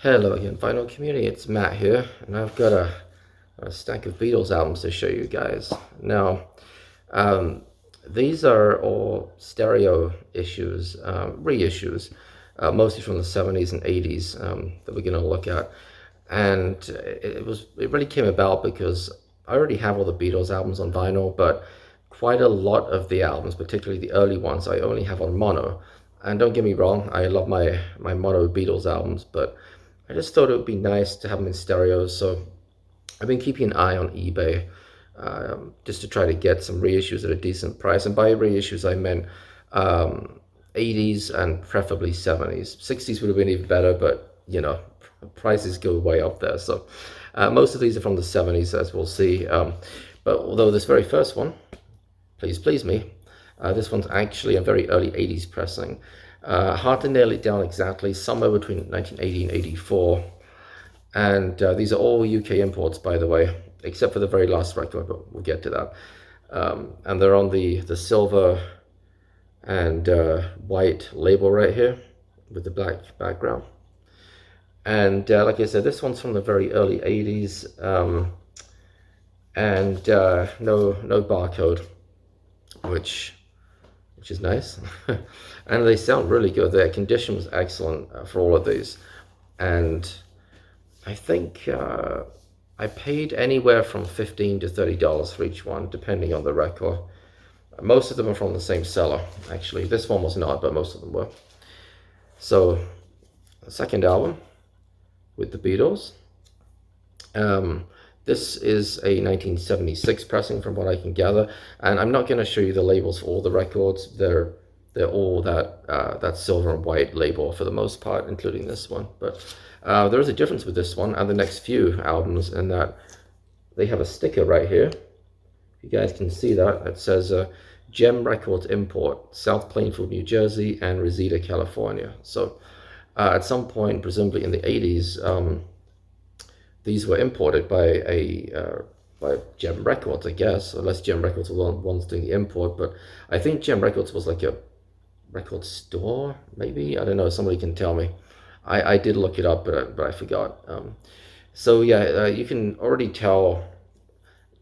Hello again, Vinyl Community. It's Matt here, and I've got a stack of Beatles albums to show you guys. Now, um, these are all stereo issues, reissues, mostly from the 70s and 80s that we're going to look at. And it really came about because I already have all the Beatles albums on vinyl, but quite a lot of the albums, particularly the early ones, I only have on mono. And don't get me wrong, I love my mono Beatles albums, but I just thought it would be nice to have them in stereo. So I've been keeping an eye on eBay just to try to get some reissues at a decent price. And by reissues, I meant 80s and preferably 70s. 60s would have been even better, but you know, prices go way up there. So most of these are from the 70s, as we'll see. But although this very first one, Please Please Me, this one's actually a very early 80s pressing. Hard to nail it down exactly, somewhere between 1980 and 84. And these are all UK imports, by the way, except for the very last record, but we'll get to that. And they're on the silver and white label right here with the black background. And like I said, this one's from the very early 80s, and no barcode, which is nice. And they sound really good. Their condition was excellent for all of these. And I think I paid anywhere from $15 to $30 for each one, depending on the record. Most of them are from the same seller, actually. This one was not, but most of them were. So, the second album with the Beatles. This is a 1976 pressing from what I can gather, and I'm not going to show you the labels for all the records. They're all that silver and white label for the most part, including this one. But there is a difference with this one and the next few albums in that they have a sticker right here. You guys can see that. It says Gem Records Import, South Plainfield, New Jersey, and Reseda, California. So at some point, presumably in the 80s, these were imported by Gem Records, I guess, unless Gem Records were the ones doing the import. But I think Gem Records was like a record store, maybe? I don't know, somebody can tell me. I did look it up, but I forgot. So yeah, you can already tell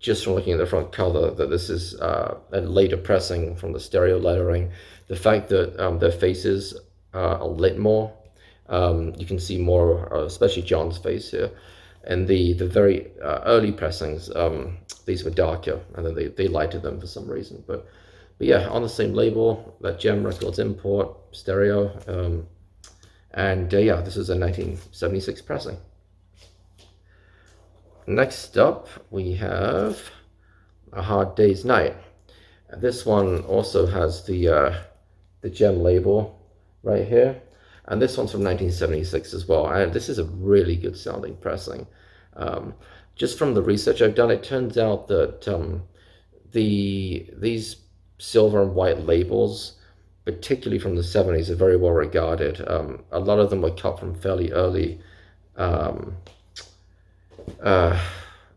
just from looking at the front cover that this is a later pressing from the stereo lettering. The fact that their faces are lit more, you can see more, especially John's face here. And the very early pressings, these were darker, and then they lighted them for some reason. But yeah, on the same label, that Gem Records import stereo, and yeah, this is a 1976 pressing. Next up, we have A Hard Day's Night. This one also has the Gem label right here. And this one's from 1976 as well. And this is a really good sounding pressing. Just from the research I've done, it turns out that these silver and white labels, particularly from the 70s, are very well regarded. A lot of them were cut from fairly early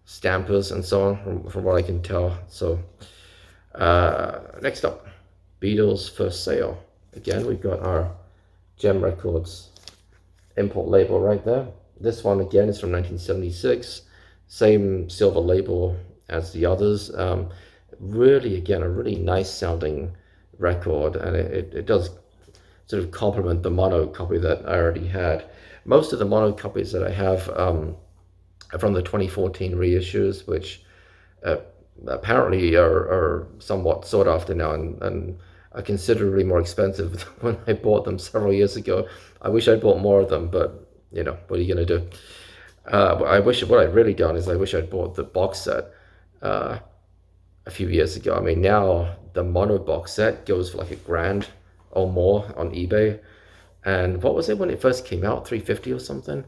stampers and so on, from what I can tell. So next up, Beatles First Sale. Again, we've got our Gem Records import label right there. This one again is from 1976, same silver label as the others. Really, again, a really nice sounding record, and it does sort of complement the mono copy that I already had. Most of the mono copies that I have are from the 2014 reissues, which apparently are somewhat sought after now and are considerably more expensive than when I bought them several years ago. I wish I'd bought more of them, but you know, what are you gonna do? What I'd really done is I wish I'd bought the box set a few years ago. I mean, now the mono box set goes for like $1,000 or more on eBay. And what was it when it first came out? $350 or something?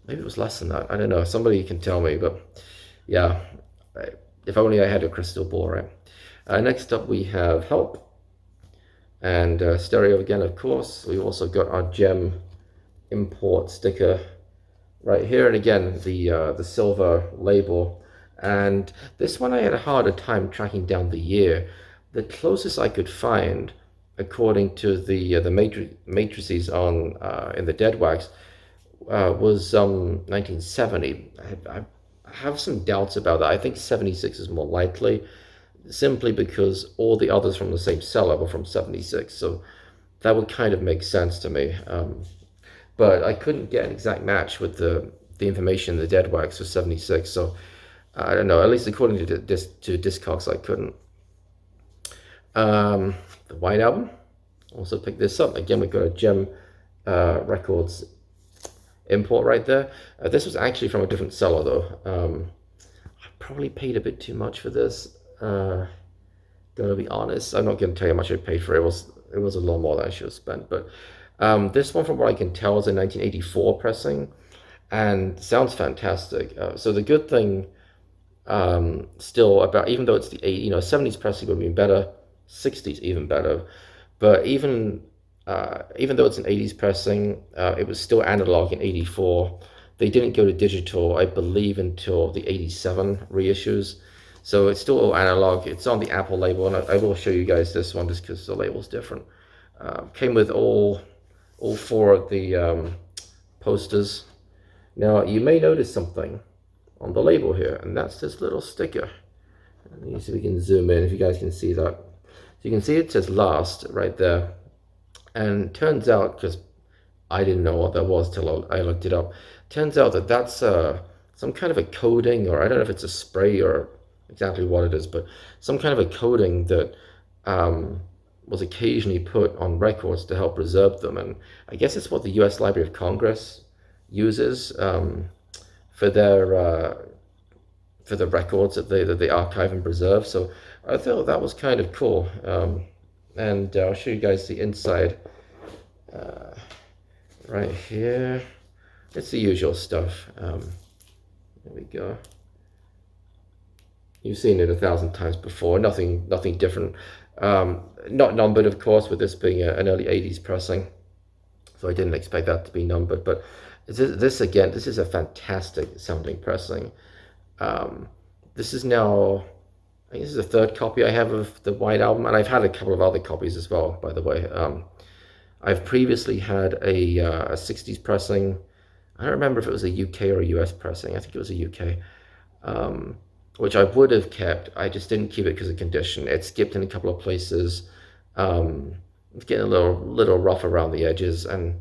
Maybe it was less than that. I don't know. Somebody can tell me, but yeah, if only I had a crystal ball, right? Next up, we have Help. And stereo again, of course. We also got our Gem import sticker right here, and again the silver label. And this one I had a harder time tracking down the year. The closest I could find, according to the matrices on in the dead wax, was 1970. I have some doubts about that. I think 76 is more likely, simply because all the others from the same seller were from 76. So that would kind of make sense to me. But I couldn't get an exact match with the information in the dead wax for 76. So I don't know, at least according to Discogs, I couldn't. The White Album, also picked this up. Again, we've got a Gem Records import right there. This was actually from a different seller though. I probably paid a bit too much for this. Gonna be honest, I'm not gonna tell you how much I paid for it. It was a lot more than I should have spent. But this one, from what I can tell, is a 1984 pressing, and sounds fantastic. So the good thing, still about, even though it's the 70s pressing would have been better, 60s even better, but even though it's an 80s pressing, it was still analog in 84. They didn't go to digital, I believe, until the 87 reissues. So it's still all analog. It's on the Apple label, and I will show you guys this one just because the label's different. Came with all four of the posters. Now, you may notice something on the label here, and that's this little sticker. Let me see if we can zoom in, if you guys can see that. So you can see it says Last right there. And turns out, because I didn't know what that was till I looked it up, turns out that that's some kind of a coating, or I don't know if it's a spray or exactly what it is, but some kind of a coating that was occasionally put on records to help preserve them. And I guess it's what the US Library of Congress uses for the records that they archive and preserve. So I thought that was kind of cool. And I'll show you guys the inside right here. It's the usual stuff. There we go. You've seen it 1,000 times before. Nothing different. Not numbered, of course, with this being an early 80s pressing. So I didn't expect that to be numbered. But this again, this is a fantastic sounding pressing. This is now, I think this is the third copy I have of the White Album, and I've had a couple of other copies as well, by the way. I've previously had a 60s pressing. I don't remember if it was a UK or a US pressing. I think it was a UK, which I would have kept. I just didn't keep it because of condition. It skipped in a couple of places. It's getting a little rough around the edges, and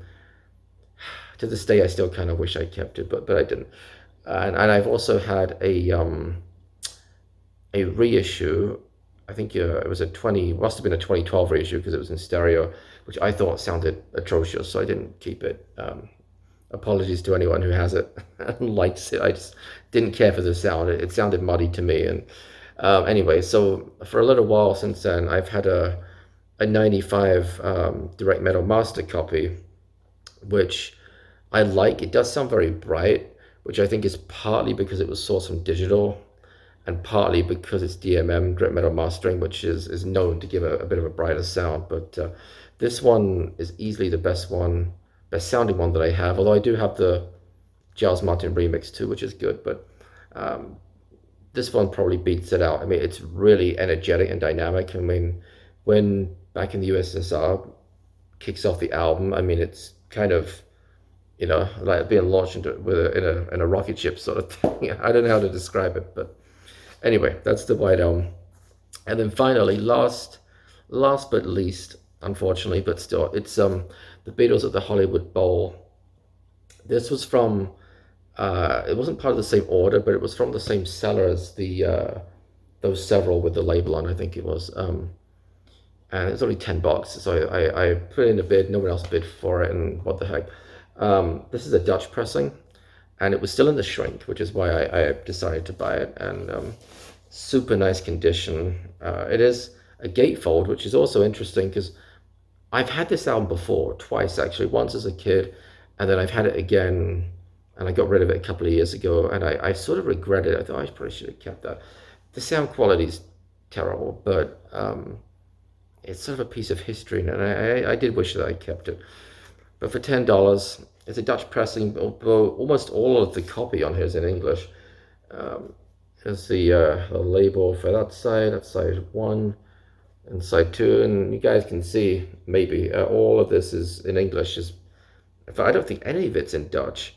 to this day I still kind of wish I kept it, but I didn't. And I've also had a reissue. I think it was must have been a 2012 reissue because it was in stereo, which I thought sounded atrocious, so I didn't keep it. Apologies to anyone who has it and likes it. I just didn't care for the sound. It sounded muddy to me. And anyway, so for a little while since then, I've had a 95 direct metal master copy, which I like. It does sound very bright, which I think is partly because it was sourced from digital, and partly because it's DMM, direct metal mastering, which is known to give a bit of a brighter sound. But this one is easily the best sounding one that I have, although I do have the Giles Martin remix too, which is good, but this one probably beats it out. I mean, it's really energetic and dynamic. I mean, when Back in the USSR kicks off the album, I mean, it's kind of, like being launched in a rocket ship sort of thing. I don't know how to describe it, but anyway, that's the White Album. And then finally, last but least, unfortunately, but still, it's the Beatles at the Hollywood Bowl. This was from, it wasn't part of the same order, but it was from the same seller as those several with the label on, I think it was. And it's only $10, so I put in a bid, no one else bid for it, and what the heck. This is a Dutch pressing, and it was still in the shrink, which is why I decided to buy it, and super nice condition. It is a gatefold, which is also interesting because I've had this album before, twice actually, once as a kid, and then I've had it again, and I got rid of it a couple of years ago, and I sort of regret it. I thought I probably should have kept that. The sound quality is terrible, but it's sort of a piece of history, and I did wish that I kept it. But for $10, it's a Dutch pressing, although almost all of the copy on here is in English. There's the label for that side 1, and side 2, and you guys can see maybe all of this is in English. Is In fact, I don't think any of it's in Dutch.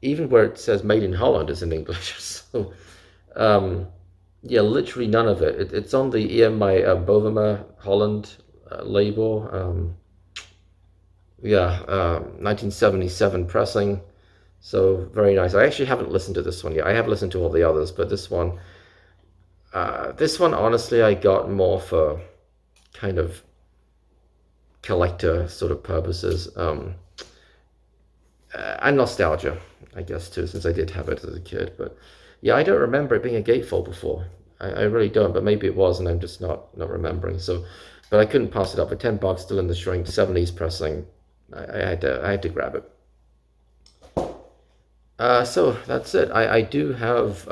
Even where it says made in Holland is in English. So, yeah, literally none of it. It's on the EMI Bovema Holland label. 1977 pressing. So very nice. I actually haven't listened to this one yet. I have listened to all the others, but this one honestly I got more for kind of collector sort of purposes, and nostalgia, I guess too, since I did have it as a kid. But yeah, I don't remember it being a gatefold before. I really don't, but maybe it was, and I'm just not remembering. So, but I couldn't pass it up for $10, still in the shrink, 70s pressing. I had to grab it. So that's it. I do have,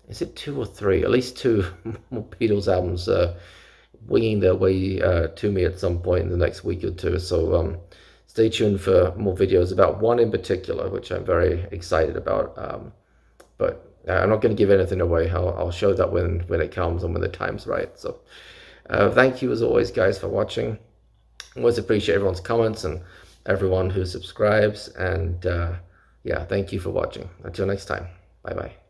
is it two or three? At least two more Beatles albums winging their way to me at some point in the next week or two. So stay tuned for more videos about one in particular, which I'm very excited about. But I'm not going to give anything away. I'll show that when it comes and when the time's right. So thank you as always, guys, for watching. I always appreciate everyone's comments and everyone who subscribes. And yeah, thank you for watching. Until next time. Bye-bye.